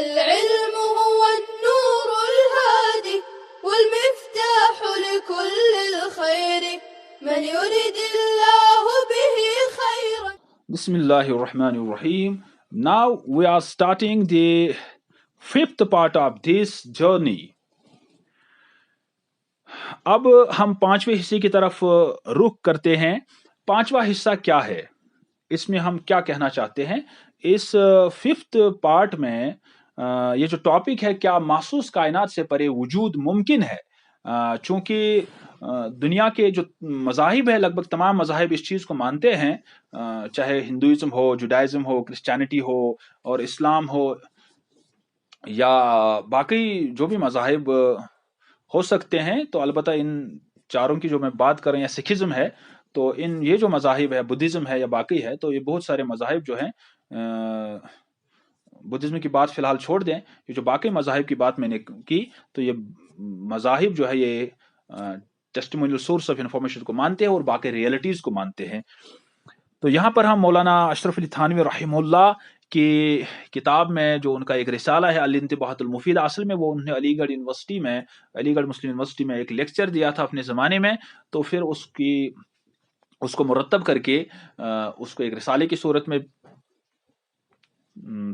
العلم هو النور الهادي والمفتاح لكل الخير من يرد الله به خيرا. Bismillahir Rahmanir Rahim. Now we are starting the fifth part of this journey. अब हम पांचवें हिस्से की तरफ रुख करते हैं. पांचवा हिस्सा क्या है, इसमें हम क्या कहना चाहते हैं. इस फिफ्थ पार्ट में ये जो टॉपिक है, क्या महसूस कायनात से परे वजूद मुमकिन है. चूंकि दुनिया के जो मज़ाहिब है, लगभग तमाम मज़ाहिब इस चीज़ को मानते हैं, चाहे हिंदुइज्म हो, जुडाइज्म हो, क्रिश्चियनिटी हो और इस्लाम हो या बाकी जो भी मज़ाहिब हो सकते हैं. तो अलबत्ता इन चारों की जो मैं बात कर रहा हूं, या सिखिज्म है, तो इन ये जो मज़ाहिब है, बुद्धिज़्म है या बाकी है, तो ये बहुत सारे मज़ाहिब जो हैं, बुद्धिज़्म की बात फ़िलहाल छोड़ दें, ये जो बाकी मज़ाहिब की बात मैंने की, तो ये मज़ाहिब जो है ये टेस्टिमोनियल सोर्स ऑफ इंफॉर्मेशन को मानते हैं और बाकी रियलिटीज़ को मानते हैं. तो यहाँ पर हम मौलाना अशरफ अली थानवी रहमहुल्लाह की किताब में जो उनका एक रिसाला है अल-इंतिबाहतुल मुफीदा, असल में वो उन्होंने अलीगढ़ यूनिवर्सिटी में, अलीगढ़ मुस्लिम यूनिवर्सिटी में एक लेक्चर दिया था अपने ज़माने में, तो फिर उसको मुरतब करके उसको एक रिसाले की सूरत में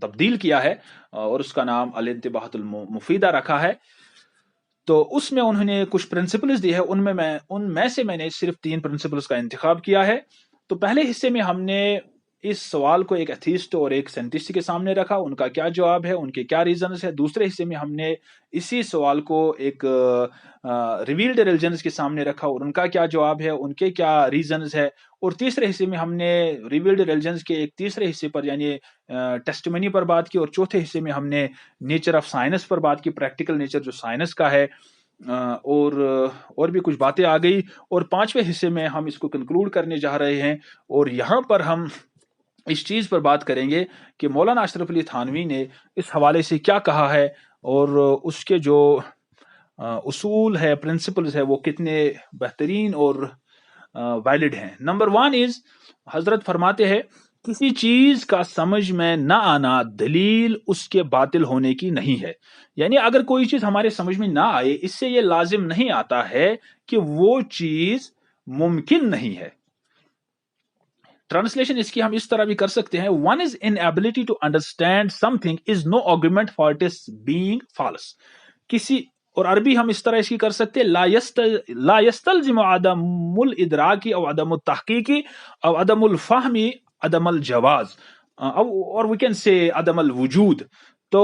तब्दील किया है और उसका नाम अल-इंतिबाहतुल मुफीदा रखा है. तो उसमें उन्होंने कुछ प्रिंसिपल्स दी है, उनमें से मैंने सिर्फ 3 प्रिंसिपल्स का इंतखाब किया है. तो पहले हिस्से में हमने इस सवाल को एक एथीस्ट और एक साइंटिस्ट के सामने रखा, उनका क्या जवाब है, उनके क्या रीजंस है. दूसरे हिस्से में हमने इसी सवाल को एक रिवील्ड रिलीजन्स के सामने रखा और उनका क्या जवाब है, उनके क्या रीजंस है. और तीसरे हिस्से में हमने रिवील्ड रिलीजन्स के एक तीसरे हिस्से पर यानी टेस्टिमनी पर बात की. और चौथे हिस्से में हमने नेचर ऑफ साइंस पर बात की, प्रैक्टिकल नेचर जो साइंस का है, और भी कुछ बातें आ गई. और पांचवें हिस्से में हम इसको कंक्लूड करने जा रहे हैं और यहाँ पर हम इस चीज़ पर बात करेंगे कि मौलाना अशरफ अली थानवी ने इस हवाले से क्या कहा है और उसके जो उसूल है, प्रिंसिपल्स है, वो कितने बेहतरीन और वैलिड हैं. नंबर 1 इज, हजरत फरमाते हैं, किसी चीज का समझ में ना आना दलील उसके बातिल होने की नहीं है. यानी अगर कोई चीज हमारे समझ में ना आए, इससे ये लाजिम नहीं आता है कि वो चीज मुमकिन नहीं है. ट्रांसलेशन इसकी हम इस तरह भी कर सकते हैं, one is inability to understand something is no argument for it is being false. किसी, और अरबी हम इस तरह इसकी कर सकते हैं, ला यस्तलजिमु अदमुल इदराकी और अदमुल तहकीकी और अदमुल फहमी अदमुल जवाज, और वी कैन से अदमुल वजूद. तो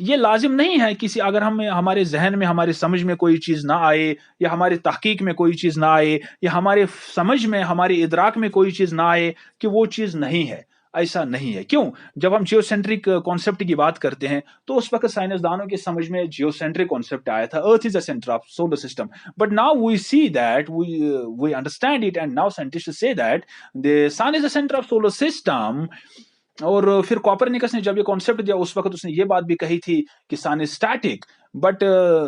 ये लाजिम नहीं है किसी, अगर हमारे जहन में, हमारे समझ में कोई चीज ना आए, या हमारे तहकीक में कोई चीज ना आए, या हमारे समझ में, हमारे इदराक में कोई चीज ना आए कि वो चीज नहीं है. ऐसा नहीं है. क्यों? जब हम जियोसेंट्रिक कॉन्सेप्ट की बात करते हैं, तो उस वक्त साइंसदानों की समझ में जियोसेंट्रिक कॉन्सेप्ट आया था, earth is the centre of solar system. But now we see that, we understand it, and now scientists say that the sun is the centre of solar system. और फिर कॉपरनिकस ने जब ये concept दिया, उस वक्त उसने ये बात भी कही थी कि sun is static, but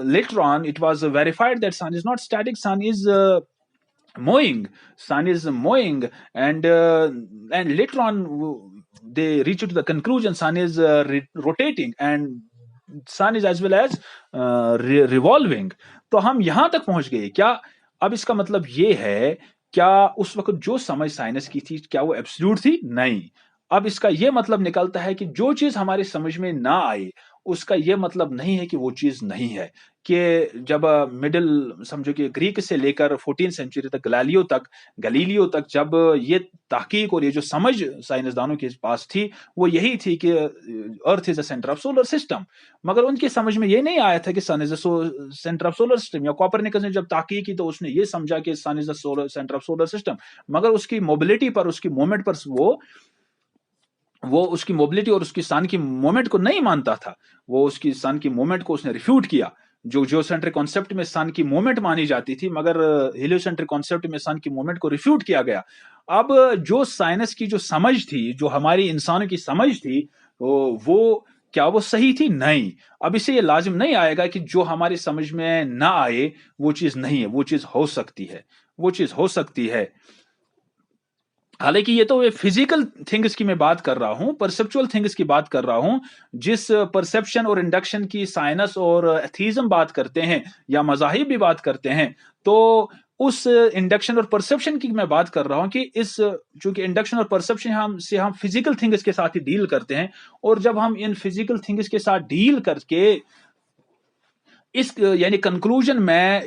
later on it was verified that sun is not static, sun is moving. Sun is moving, and later on they reach to the conclusion sun is rotating, and sun is as well as revolving. तो हम यहां तक पहुंच गए क्या? अब इसका मतलब ये है, क्या उस वक्त जो समझ साइंस की थी, क्या वो एब्सोल्यूट थी? नहीं. अब इसका ये मतलब निकलता है कि जो चीज हमारे समझ में ना आए, उसका ये मतलब नहीं है कि वो चीज नहीं है. कि जब मिडिल, समझो कि ग्रीक से लेकर 14 सेंचुरी तक, गलीलियो तक जब ये तहकीक और ये जो समझ साइंसदानों के पास थी, वो यही थी कि earth is the centre of solar system. मगर उनकी समझ में ये नहीं आया था कि sun is the centre of solar system. या कॉपरनिकस ने जब तहकीक की, तो उसने ये समझा कि sun is the centre of solar system, मगर उसकी मोबिलिटी पर, उसकी मूवमेंट पर वो उसकी मोबिलिटी और उसकी सन की मूवमेंट को नहीं मानता था. वो उसकी सन की मूवमेंट को उसने रिफ्यूट किया. जो जियोसेंट्रिक कॉन्सेप्ट में सन की मूवमेंट मानी जाती थी, मगर हेलियोसेंट्रिक कॉन्सेप्ट में सन की मूवमेंट को रिफ्यूट किया गया. अब जो साइंस की जो समझ थी, जो हमारी इंसानों की समझ थी, वो क्या वो सही थी? नहीं. अब इससे ये लाजिम नहीं आएगा कि जो हमारी समझ में ना आए वो चीज नहीं है. वो चीज हो सकती है, वो चीज हो सकती है. हालांकि ये तो फिजिकल थिंग्स की मैं बात कर रहा हूं, परसेप्चुअल थिंग्स की बात कर रहा हूं। जिस परसेप्शन और इंडक्शन की साइंस और एथीज्म बात करते हैं या मज़ाहिब भी बात करते हैं, तो उस इंडक्शन और परसेप्शन की मैं बात कर रहा हूं कि इस चूंकि इंडक्शन और परसेप्शन हम फिजिकल थिंग्स के साथ ही डील करते हैं, और जब हम इन फिजिकल थिंग्स के साथ डील करके इस यानी कंक्लूजन में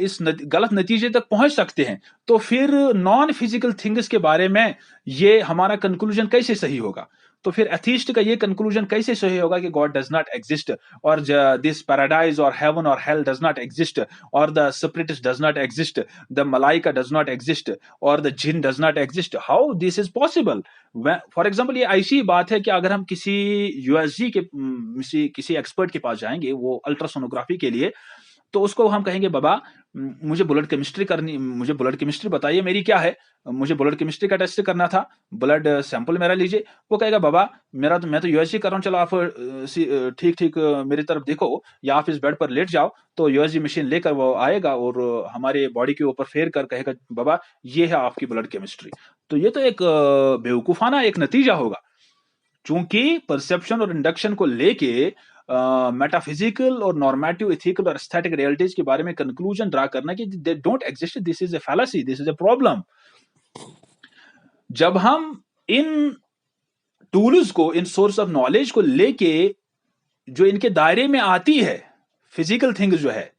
गलत नतीजे तक पहुंच सकते हैं, तो फिर नॉन फिजिकल थिंग्स के बारे में ये हमारा कंक्लूजन कैसे सही होगा? तो फिर एथिस्ट का ये कंक्लूजन कैसे सही होगा कि गॉड डज नॉट एग्जिस्ट, और दिस पैराडाइज और हेवन और हेल डज नॉट एग्जिस्ट, और the spirits does not exist, the मलाइका डज नॉट एग्जिस्ट, और द जिन does not exist? How this is possible? For example, ये ऐसी बात है कि अगर हम किसी यूएसजी के किसी एक्सपर्ट के पास जाएंगे वो अल्ट्रासोनोग्राफी के लिए, तो उसको हम कहेंगे बाबा मुझे ब्लड केमिस्ट्री करनी, मुझे ब्लड केमिस्ट्री बताइए मेरी क्या है, मुझे ब्लड केमिस्ट्री का टेस्ट करना था, ब्लड सैंपल मेरा लीजिए। वो कहेगा बाबा मैं तो यूएसजी कर रहा हूँ, चलो आप ठीक ठीक मेरी तरफ देखो, या आप इस बेड पर लेट जाओ, तो यूएसजी मशीन लेकर वो आएगा और हमारे बॉडी के ऊपर फेर कर कहेगा बाबा ये है आपकी ब्लड केमिस्ट्री। तो ये तो एक बेवकूफाना एक नतीजा होगा, चूंकि परसेप्शन और इंडक्शन को लेके मेटाफिजिकल और नॉर्मेटिव, एथिकल और एस्थेटिक रियलिटीज के बारे में कंक्लूजन ड्रा करना कि they don't exist, this is a fallacy, this is a problem. जब हम इन टूल्स को, इन सोर्स ऑफ नॉलेज को लेके जो इनके दायरे में आती है, फिजिकल थिंग्स जो है,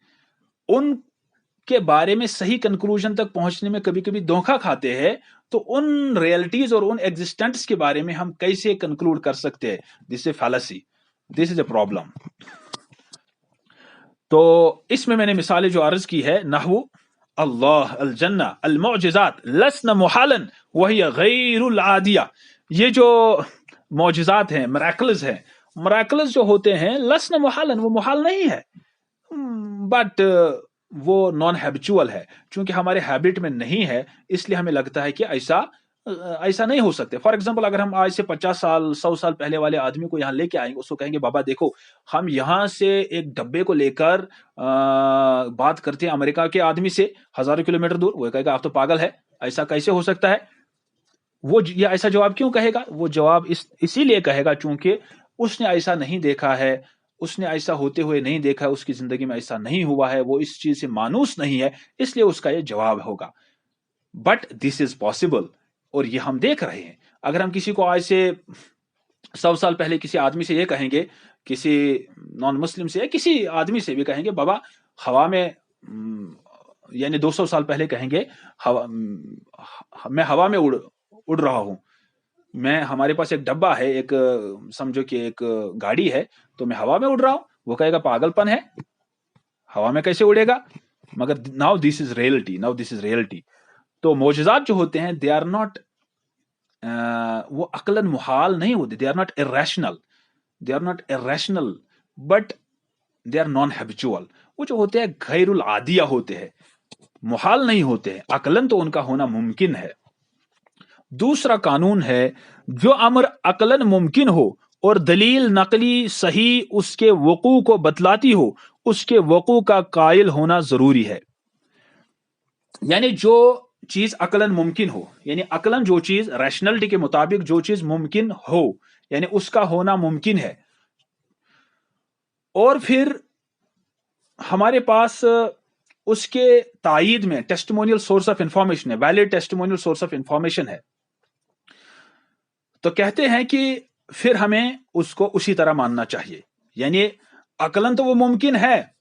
उनके बारे में सही कंक्लूजन तक पहुंचने में कभी कभी धोखा खाते हैं, तो उन रियलिटीज और उन एग्जिस्टेंट्स के बारे में हम कैसे कंक्लूड कर सकते हैं? This is fallacy, this is a problem. तो इसमें मैंने मिसालें जो अर्ज की है, नहवु अल्लाह अल जन्ना अल मौजिज़ात लस्न मुहालन वही गैरुल आदिया। ये जो मौजिज़ात हैं, मिरेकल्स हैं, मिरेकल्स जो होते हैं लस्न मुहालन, वो मुहाल नहीं है, बट वो नॉन हैबिचुअल है। चूंकि हमारे हैबिट में नहीं है, इसलिए हमें लगता है कि ऐसा नहीं हो सकते। फॉर एग्जाम्पल, अगर हम आज से 50 साल 100 साल पहले वाले आदमी को यहाँ लेके आएंगे, उसको कहेंगे बाबा देखो हम यहाँ से एक डब्बे को लेकर बात करते हैं अमेरिका के आदमी से हजारों किलोमीटर दूर, वो कहेगा आप तो पागल है, ऐसा कैसे हो सकता है? वो ये ऐसा जवाब क्यों कहेगा? वो जवाब इसीलिए कहेगा चूंकि उसने ऐसा नहीं देखा है, उसने ऐसा होते हुए नहीं देखा, उसकी जिंदगी में ऐसा नहीं हुआ है, वो इस चीज से मानूस नहीं है, इसलिए उसका ये जवाब होगा। बट दिस इज पॉसिबल, और ये हम देख रहे हैं। अगर हम किसी को आज से 100 साल पहले किसी आदमी से ये कहेंगे, किसी नॉन मुस्लिम से या किसी आदमी से भी कहेंगे बाबा हवा में, यानी 200 साल पहले कहेंगे मैं हवा में उड़ रहा हूं, मैं हमारे पास एक डब्बा है, एक समझो कि एक गाड़ी है, तो मैं हवा में उड़ रहा हूं, वो कहेगा पागलपन है, हवा में कैसे उड़ेगा? मगर now this is reality, now this is reality. तो मौजूदात जो होते हैं, दे आर नॉट, वो अकलन मुहाल नहीं होते, they are not irrational, they are not irrational, but they are non habitual. वो जो होते हैं गैरुल आदिया होते हैं, मुहाल नहीं होते हैं, अकलन तो उनका होना मुमकिन है। दूसरा कानून है, जो अमर अकलन मुमकिन हो और दलील नकली सही उसके वकू को बतलाती हो, उसके वकू का कायल होना जरूरी है। यानी जो चीज अकलन मुमकिन हो, यानी अकलन जो चीज रैशनलिटी के मुताबिक जो चीज मुमकिन हो, यानी उसका होना मुमकिन है, और फिर हमारे पास उसके तायीद में टेस्टिमोनियल सोर्स ऑफ इंफॉर्मेशन है, valid testimonial source of information है, तो कहते हैं कि फिर हमें उसको उसी तरह मानना चाहिए। यानी अकलन तो वो मुमकिन है,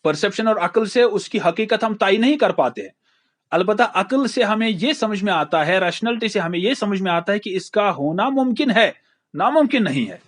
परसेप्शन और अकल से उसकी हकीकत हम तय नहीं कर पाते हैं, अलबत्ता अकल से हमें यह समझ में आता है, रैशनलिटी से हमें यह समझ में आता है कि इसका होना मुमकिन है, नामुमकिन नहीं है।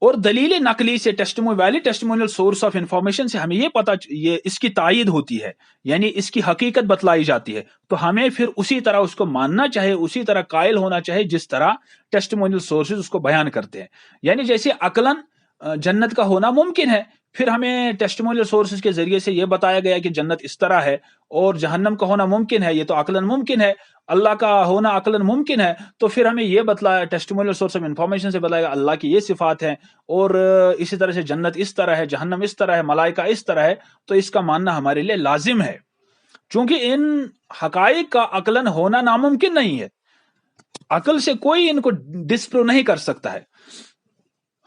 और दलील नकली से valid testimonial source of information से हमें ये इसकी तायीद होती है, यानी इसकी हकीकत बतलाई जाती है, तो हमें फिर उसी तरह उसको मानना चाहिए, उसी तरह कायल होना चाहिए जिस तरह टेस्टिमोनियल सोर्सेज उसको बयान करते हैं। यानी जैसे अकलन जन्नत का होना मुमकिन है, फिर हमें टेस्टिमोनियल सोर्सेज के जरिए से यह बताया गया कि जन्नत इस तरह है, और जहन्नम का होना मुमकिन है, ये तो अकलन मुमकिन है, अल्लाह का होना अकलन मुमकिन है, तो फिर हमें यह बतलाया, टेस्टिमोनियल सोर्स ऑफ इंफॉर्मेशन से बताया अल्लाह की ये सिफात है, और इसी तरह से जन्नत इस तरह है, जहन्नम इस तरह है, मलाइका इस तरह है, तो इसका मानना हमारे लिए लाजिम है। چونکہ ان حقائق کا عقلاً ہونا ناممکن نہیں ہے، عقل سے کوئی ان کو ڈسپروو نہیں کر سکتا ہے۔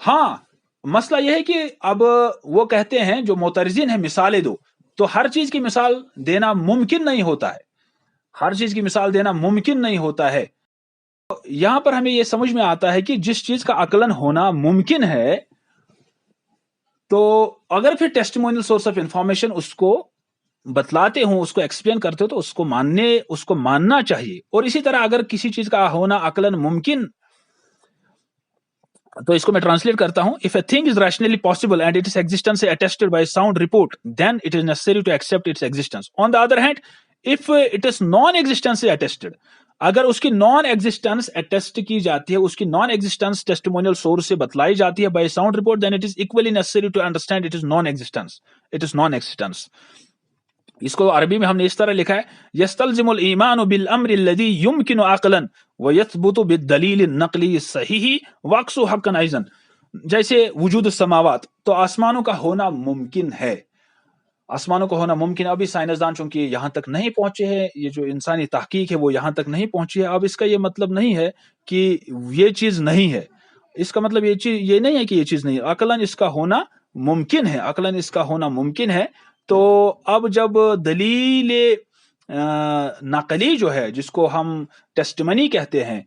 ہاں مسئلہ یہ ہے کہ اب وہ کہتے ہیں جو معترضین ہیں مثالیں دو، تو ہر چیز کی مثال دینا ممکن نہیں ہوتا ہے، ہر چیز کی مثال دینا ممکن نہیں ہوتا ہے۔ یہاں پر ہمیں یہ سمجھ میں آتا ہے کہ جس چیز کا عقلاً ہونا ممکن ہے، تو اگر پھر ٹیسٹیمونیل سورس آف انفارمیشن اس کو بتلاتے ہوں، اس کو ایکسپلین کرتے ہو، تو اس کو ماننا چاہیے۔ اور اسی طرح اگر کسی چیز کا ہونا عقلاً ممکن، تو اس کو میں ٹرانسلیٹ کرتا ہوں، if a thing is rationally possible and its existence is attested by a sound report, then it is necessary to accept its existence. On the other hand, if it is non-existence is attested، اگر اس کی naan existence attest کی جاتی ہے، اس کی naan existence testimonial source سے بتلائی جاتی ہے by sound report, then it is equally necessary to understand it is non-existence. It is non-existence. اس کو عربی میں ہم نے اس طرح لکھا ہے، یستلزم الایمان بالامر الذی یمکن عقلا ویثبت بالدلیل النقلی الصحیح واقص حقا ایضا، جیسے وجود السماوات، تو آسمانوں کا ہونا ممکن ہے، آسمانوں کا ہونا ممکن ہے۔ ابھی سائنسدان چونکہ یہاں تک نہیں پہنچے ہیں، یہ جو انسانی تحقیق ہے وہ یہاں تک نہیں پہنچی ہے، اب اس کا یہ مطلب نہیں ہے کہ یہ چیز نہیں ہے، اس کا مطلب یہ نہیں ہے کہ یہ چیز نہیں ہے، عقلاً اس کا ہونا ممکن ہے، عقلاً اس کا ہونا ممکن ہے۔ تو اب جب دلیل نقلی جو ہے، جس کو ہم ٹیسٹمنی کہتے ہیں،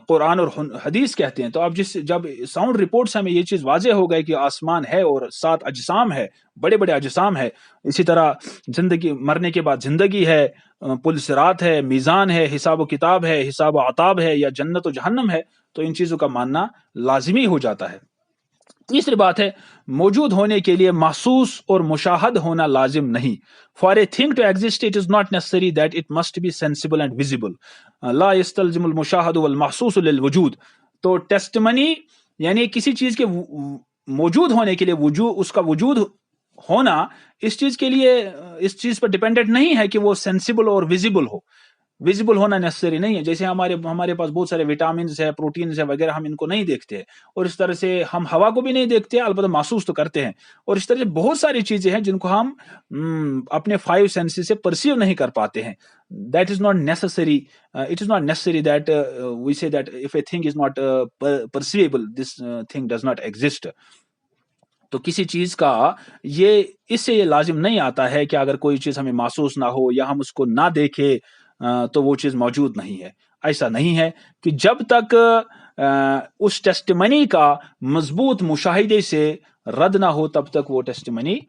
قرآن اور حدیث کہتے ہیں، تو اب جب ساؤنڈ رپورٹ سے ہمیں یہ چیز واضح ہو گئی کہ آسمان ہے اور 7 اجسام ہے، بڑے بڑے اجسام ہے، اسی طرح زندگی، مرنے کے بعد زندگی ہے، پل صراط ہے، میزان ہے، حساب و کتاب ہے، حساب و عطاب ہے، یا جنت و جہنم ہے، تو ان چیزوں کا ماننا لازمی ہو جاتا ہے۔ تیسری بات ہے، موجود ہونے کے لیے محسوس اور مشاہد ہونا لازم نہیں۔ For a thing to exist it is not necessary that it must be sensible and visible, لا یستلزم المشاہد والمحسوس للوجود۔ تو ٹیسٹمنی یعنی کسی چیز کے موجود ہونے کے لیے اس کا وجود ہونا اس چیز کے لیے، اس چیز پر ڈیپینڈنٹ نہیں ہے کہ وہ سینسیبل اور ویزیبل ہو، ویزیبل ہونا نیسسری نہیں ہے۔ جیسے ہمارے پاس بہت سارے وٹامنز ہے، پروٹینز ہے وغیرہ، ہم ان کو نہیں دیکھتے، اور اس طرح سے ہم ہوا کو بھی نہیں دیکھتے، البتہ محسوس تو کرتے ہیں، اور اس طرح سے بہت ساری چیزیں ہیں جن کو ہم اپنے 5 سینسز سے پرسیو نہیں کر پاتے ہیں۔ That is not necessary. It is not necessary that we say that if a thing is not perceivable, this thing does not exist. تو کسی چیز کا اس سے یہ لازم نہیں آتا ہے کہ اگر کوئی چیز ہمیں محسوس نہ ہو یا ہم اس کو نہ دیکھے تو وہ چیز موجود نہیں ہے۔ ایسا نہیں ہے کہ جب تک اس ٹیسٹمنی کا مضبوط مشاہدے سے رد نہ ہو تب تک وہ ٹیسٹمنی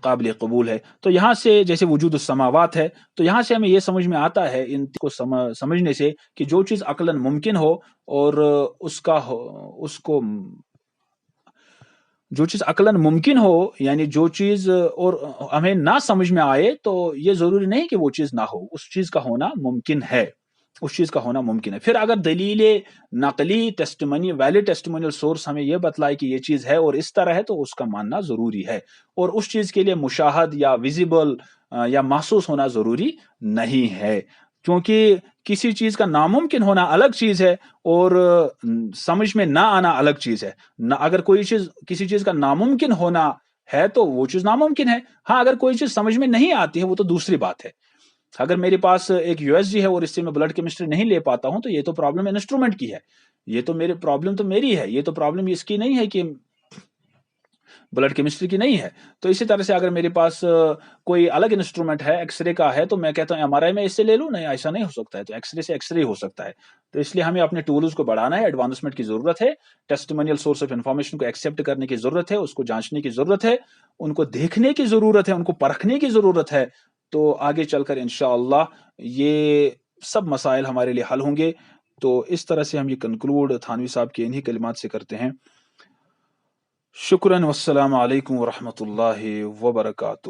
قابل قبول ہے۔ تو یہاں سے جیسے وجود السماوات ہے، تو یہاں سے ہمیں یہ سمجھ میں آتا ہے ان کو سمجھنے سے کہ جو چیز عقلاً ممکن ہو اور جو چیز عقلاً ممکن ہو، یعنی جو چیز اور ہمیں نہ سمجھ میں آئے، تو یہ ضروری نہیں کہ وہ چیز نہ ہو، اس چیز کا ہونا ممکن ہے، اس چیز کا ہونا ممکن ہے۔ پھر اگر دلیل نقلی ٹیسٹمنی، ویلڈ ٹیسٹیمونیل سورس ہمیں یہ بتلائے کہ یہ چیز ہے اور اس طرح ہے، تو اس کا ماننا ضروری ہے، اور اس چیز کے لیے مشاہد یا ویزیبل یا محسوس ہونا ضروری نہیں ہے، کیونکہ کسی چیز کا ناممکن ہونا الگ چیز ہے اور سمجھ میں نہ آنا الگ چیز ہے۔ اگر کسی چیز کا ناممکن ہونا ہے تو وہ چیز ناممکن ہے، ہاں اگر کوئی چیز سمجھ میں نہیں آتی ہے وہ تو دوسری بات ہے۔ اگر میرے پاس ایک USG ہے اور اس سے میں بلڈ کیمسٹری نہیں لے پاتا ہوں، تو یہ تو پرابلم انسٹرومنٹ کی ہے، یہ تو پرابلم تو میری ہے، یہ تو پرابلم اس کی نہیں ہے کہ بلڈ کیمسٹری کی نہیں ہے۔ تو اسی طرح سے اگر میرے پاس کوئی الگ انسٹرومنٹ ہے، ایکس رے کا ہے، تو میں کہتا ہوں MRI میں اس سے لے لوں، نہیں ایسا نہیں ہو سکتا ہے، تو ایکس رے سے ایکس رے ہو سکتا ہے۔ تو اس لیے ہمیں اپنے ٹولز کو بڑھانا ہے، ایڈوانسمنٹ کی ضرورت ہے، ٹیسٹیمونیل سورس آف انفارمیشن کو ایکسیپٹ کرنے کی ضرورت ہے، اس کو جانچنے کی ضرورت ہے، ان کو دیکھنے کی ضرورت ہے، ان کو پرکھنے کی ضرورت ہے، تو آگے چل کر انشاءاللہ یہ سب مسائل ہمارے لیے حل ہوں گے۔ تو اس طرح سے ہم یہ کنکلوڈ تھانوی صاحب کے انہی کلمات سے کرتے ہیں۔ شکراً والسلام علیکم ورحمۃ اللہ وبرکاتہ۔